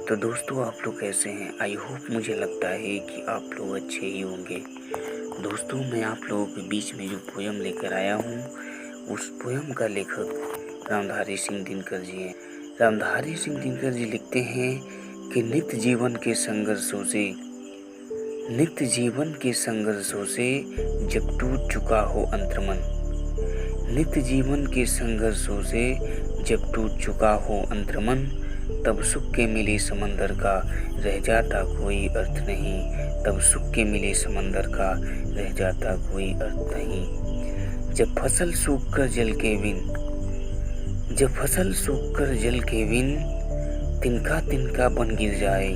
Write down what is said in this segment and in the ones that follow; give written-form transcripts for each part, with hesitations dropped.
तो दोस्तों आप लोग कैसे हैं? आई होप मुझे लगता है कि आप लोग अच्छे ही होंगे। दोस्तों मैं आप लोगों के बीच में जो पोयम लेकर आया हूँ उस पोयम का लेखक रामधारी सिंह दिनकर जी हैं। रामधारी सिंह दिनकर जी लिखते हैं कि नित्य जीवन के संघर्षों से जब टूट चुका हो अंतर्मन, नित्य जीवन के संघर्षों से जब टूट चुका हो अंतर्मन, तब सुख के मिले समंदर का रह जाता कोई अर्थ नहीं, तब सुख के मिले समंदर का रह जाता कोई अर्थ नहीं। जब फसल सूखकर जल के बिन तिनका तिनका बन गिर जाए,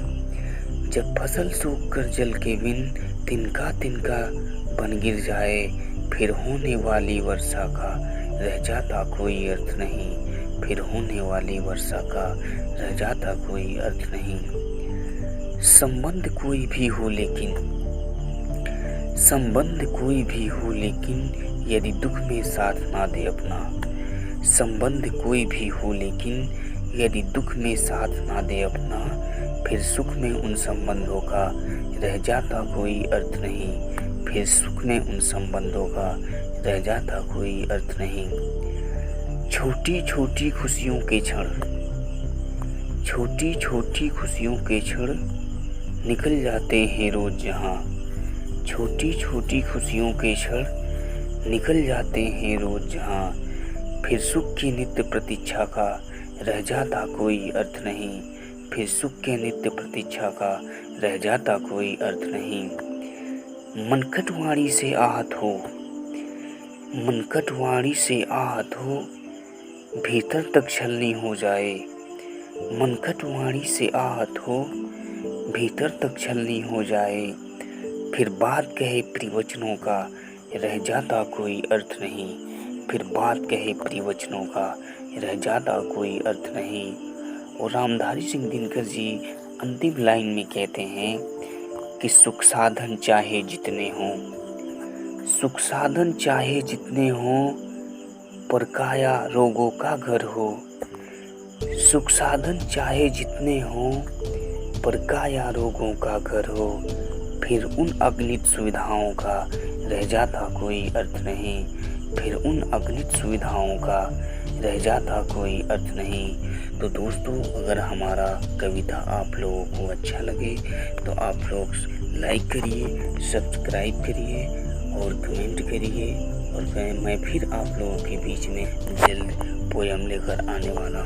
जब फसल सूखकर जल के बिन तिनका तिनका बन गिर जाए, फिर होने वाली वर्षा का रह जाता कोई अर्थ नहीं, फिर होने वाली वर्षा का रह जाता कोई अर्थ नहीं। संबंध कोई भी हो लेकिन यदि दुख में साथ ना दे अपना, संबंध कोई भी हो लेकिन यदि दुख में साथ ना दे अपना, फिर सुख में उन संबंधों का रह जाता कोई अर्थ नहीं, फिर सुख में उन संबंधों का रह जाता कोई अर्थ नहीं। छोटी छोटी खुशियों के क्षण निकल जाते हैं रोज जहाँ, छोटी छोटी खुशियों के क्षण निकल जाते हैं रोज जहाँ, फिर सुख की नित्य प्रतीक्षा का रह जाता कोई अर्थ नहीं, फिर सुख के नित्य प्रतीक्षा का रह जाता कोई अर्थ नहीं। मनकटवाणी से आहत हो भीतर तक छलनी हो जाए, मनकटवाणी से आहत हो भीतर तक छलनी हो जाए, फिर बात कहे प्रियवचनों का रह जाता कोई अर्थ नहीं, फिर बात कहे प्रियवचनों का रह जाता कोई अर्थ नहीं। और रामधारी सिंह दिनकर जी अंतिम लाइन में कहते हैं कि सुख साधन चाहे जितने हों पर काया रोगों का घर हो, सुख साधन चाहे जितने हों पर काया रोगों का घर हो, फिर उन अगणित सुविधाओं का रह जाता कोई अर्थ नहीं, फिर उन अगणित सुविधाओं का रह जाता कोई अर्थ नहीं। तो दोस्तों अगर हमारा कविता आप लोगों को अच्छा लगे तो आप लोग लाइक करिए, सब्सक्राइब करिए और कमेंट करिए, और मैं फिर आप लोगों के बीच में जल्द पोयम लेकर आने वाला हूँ।